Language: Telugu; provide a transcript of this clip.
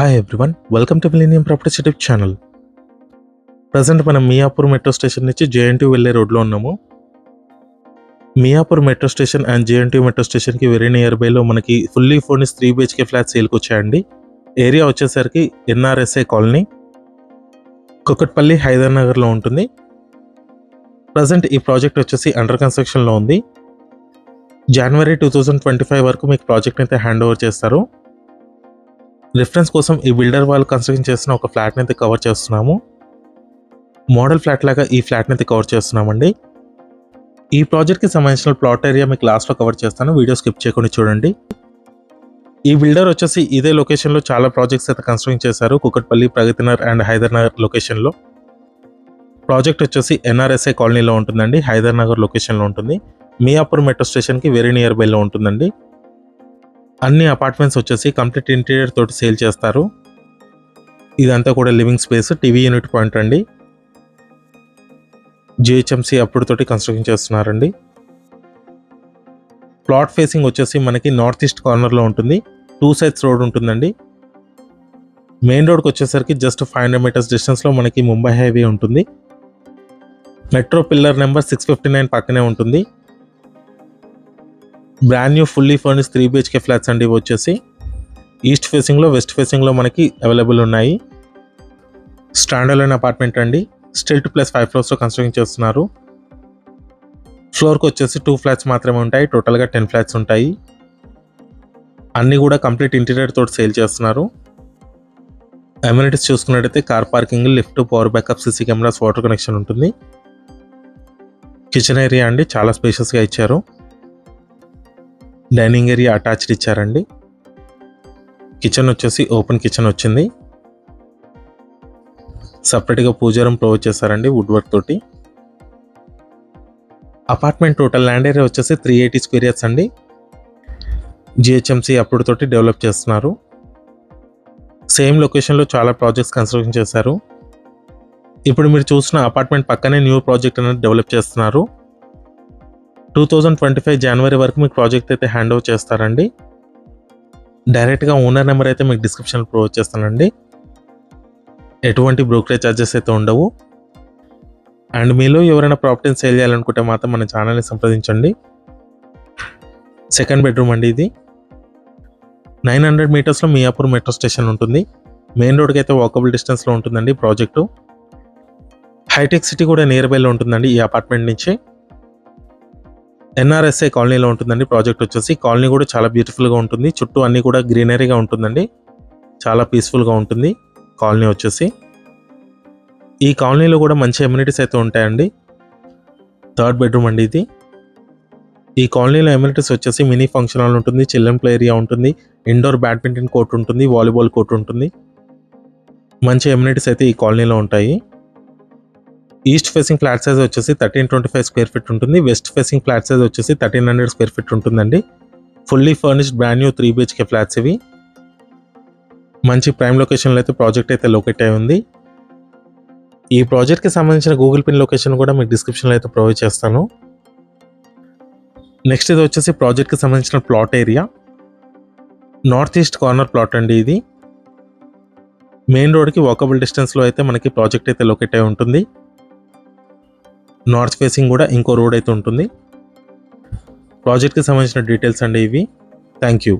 Hi everyone, welcome to millennium properties YouTube channel. Present మనం మియాపూర్ మెట్రో స్టేషన్ నుంచి జేఎన్టీ వెళ్ళే రోడ్లో ఉన్నాము. Miyapur metro station and JNT metro స్టేషన్కి వెరీ నియర్ బైలో మనకి ఫుల్లీ ఫర్నిష్డ్ 3 BHK ఫ్లాట్ సేల్కి వచ్చాయండి. ఏరియా వచ్చేసరికి ఎన్ఆర్ఎస్ఏ కాలనీ, కుకట్పల్లి, హైదరాబాద్లో ఉంటుంది. ప్రజెంట్ ఈ ప్రాజెక్ట్ వచ్చేసి అండర్ కన్స్ట్రక్షన్లో ఉంది. జనవరి 2025 వరకు మీకు ప్రాజెక్ట్ అయితే హ్యాండ్ ఓవర్ చేస్తారు. రిఫరెన్స్ కోసం ఈ బిల్డర్ వాళ్ళు కన్స్ట్రక్షన్ చేస్తున్న ఒక ఫ్లాట్ని అయితే కవర్ చేస్తున్నాము. మోడల్ ఫ్లాట్ లాగా ఈ ఫ్లాట్ని అయితే కవర్ చేస్తున్నామండి. ఈ ప్రాజెక్ట్కి సంబంధించిన ప్లాట్ ఏరియా మీకు లాస్ట్లో కవర్ చేస్తాను, వీడియో స్కిప్ చేయకుండా చూడండి. ఈ బిల్డర్ వచ్చేసి ఇదే లొకేషన్లో చాలా ప్రాజెక్ట్స్ అయితే కన్స్ట్రక్షన్ చేశారు. కుకట్పల్లి, ప్రగతినగర్ అండ్ హైదరాబాద్ లొకేషన్లో. ప్రాజెక్ట్ వచ్చేసి ఎన్ఆర్ఎస్ఏ కాలనీలో ఉంటుందండి, హైదరాబాద్ లొకేషన్లో ఉంటుంది. మియాపూర్ మెట్రో స్టేషన్కి వెరీ నియర్ బైలో ఉంటుందండి. అన్ని అపార్ట్మెంట్స్ వచ్చేసి కంప్లీట్ ఇంటీరియర్ తోటి సేల్ చేస్తారు. ఇదంతా కూడా living space, TV unit point అండి. GHMC అప్రూవ్డ్ తోటి కన్స్ట్రక్షన్ చేస్తున్నారండి. ప్లాట్ ఫేసింగ్ వచ్చేసి మనకి నార్త్ ఈస్ట్ కార్నర్లో ఉంటుంది. 2 sides రోడ్ ఉంటుందండి. మెయిన్ రోడ్కి వచ్చేసరికి జస్ట్ 500 meters డిస్టెన్స్లో మనకి ముంబై హైవే ఉంటుంది. మెట్రో పిల్లర్ నెంబర్ 659 పక్కనే ఉంటుంది. Brand new fully furnished 3 BHK flats అండి. ఇవి వచ్చేసి ఈస్ట్ ఫేసింగ్లో, వెస్ట్ ఫేసింగ్లో మనకి అవైలబుల్ ఉన్నాయి. స్టాండలోన్ అపార్ట్మెంట్ అండి. స్టిల్ట్ ప్లస్ 5 floors కన్స్ట్రక్షన్ చేస్తున్నారు. ఫ్లోర్కి వచ్చేసి 2 flats మాత్రమే ఉంటాయి. టోటల్గా 10 flats ఉంటాయి. అన్నీ కూడా కంప్లీట్ ఇంటీరియర్ తోటి సేల్ చేస్తున్నారు. అమ్యూనిటీస్ చూసుకున్నట్టయితే car parking, lift, power backup, CC cameras, water connection ఉంటుంది. కిచెన్ ఏరియా అండి చాలా స్పేషియస్గా ఇచ్చారు. డైనింగ్ ఏరియా అటాచ్డ్ ఇచ్చారండి. కిచెన్ వచ్చేసి ఓపెన్ కిచెన్ వచ్చింది. సపరేట్గా పూజా రూమ్ ప్రొవైడ్ చేశారండి వుడ్ వర్క్ తోటి. అపార్ట్మెంట్ టోటల్ ల్యాండ్ ఏరియా వచ్చేసి 380 Sq.Yds అండి. GHMC అప్రూవ్డ్ తోటి డెవలప్ చేస్తున్నారు. సేమ్ లొకేషన్లో చాలా ప్రాజెక్ట్స్ కన్స్ట్రక్షన్ చేశారు. ఇప్పుడు మీరు చూసిన అపార్ట్మెంట్ పక్కనే న్యూ ప్రాజెక్ట్ అనేది డెవలప్ చేస్తున్నారు. 2025 జనవరి వరకు మీకు ప్రాజెక్ట్ అయితే హ్యాండ్ ఓవర్ చేస్తారండి. డైరెక్ట్గా ఓనర్ నెంబర్ అయితే మీకు డిస్క్రిప్షన్లో ప్రొవైడ్ చేస్తానండి. ఎటువంటి బ్రోకరేజ్ ఛార్జెస్ అయితే ఉండవు. అండ్ మీలో ఎవరైనా ప్రాపర్టీని సేల్ చేయాలనుకుంటే మాత్రం మన ఛానల్ని సంప్రదించండి. సెకండ్ బెడ్రూమ్ అండి ఇది. 900 meters మియాపూర్ మెట్రో స్టేషన్ ఉంటుంది. మెయిన్ రోడ్కి అయితే వాకబుల్ డిస్టెన్స్లో ఉంటుందండి ప్రాజెక్టు. హైటెక్ సిటీ కూడా నియర్ బైలో ఉంటుందండి ఈ అపార్ట్మెంట్ నుంచి. ఎన్ఆర్ఎస్ఏ కాలనీలో ఉంటుందండి ప్రాజెక్ట్ వచ్చేసి. కాలనీ కూడా చాలా బ్యూటిఫుల్గా ఉంటుంది. చుట్టూ అన్నీ కూడా గ్రీనరీగా ఉంటుందండి. చాలా పీస్ఫుల్గా ఉంటుంది కాలనీ వచ్చేసి. ఈ కాలనీలో కూడా మంచి అమ్యూనిటీస్ అయితే ఉంటాయండి. థర్డ్ బెడ్రూమ్ అండి ఇది. ఈ కాలనీలో అమ్యూనిటీస్ వచ్చేసి మినీ ఫంక్షన్ హాల్ ఉంటుంది, చిల్డ్రన్ ప్లే ఏరియా ఉంటుంది, ఇండోర్ బ్యాడ్మింటన్ కోర్ట్ ఉంటుంది, వాలీబాల్ కోర్ట్ ఉంటుంది. మంచి అమ్యూనిటీస్ అయితే ఈ కాలనీలో ఉంటాయి. ఈస్ట్ ఫేసింగ్ ఫ్లాట్ సైజ్ వచ్చేసి 1325 square feet ఉంటుంది. వెస్ట్ ఫేసింగ్ ఫ్లాట్ సైజ్ వచ్చేసి 1300 square feet ఉంటుందండి. Fully furnished brand new 3 BHK flats ఇవి. మంచి ప్రైమ్ లొకేషన్లో అయితే ప్రాజెక్ట్ అయితే లొకేట్ అయి ఉంది. ఈ ప్రాజెక్ట్కి సంబంధించిన గూగుల్ పిన్ లొకేషన్ కూడా మీకు డిస్క్రిప్షన్లో అయితే ప్రొవైడ్ చేస్తాను. నెక్స్ట్ ఇది వచ్చేసి ప్రాజెక్ట్కి సంబంధించిన plot area. North east corner plot అండి ఇది. మెయిన్ రోడ్కి వాకబుల్ డిస్టెన్స్లో అయితే మనకి ప్రాజెక్ట్ అయితే లొకేట్ అయి ఉంటుంది. నార్త్ ఫేసింగ్ కూడా ఇంకో రోడ్ అయితే ఉంటుంది. ప్రాజెక్ట్కి సంబంధించిన డీటెయిల్స్ అండి ఇవి. Thank you.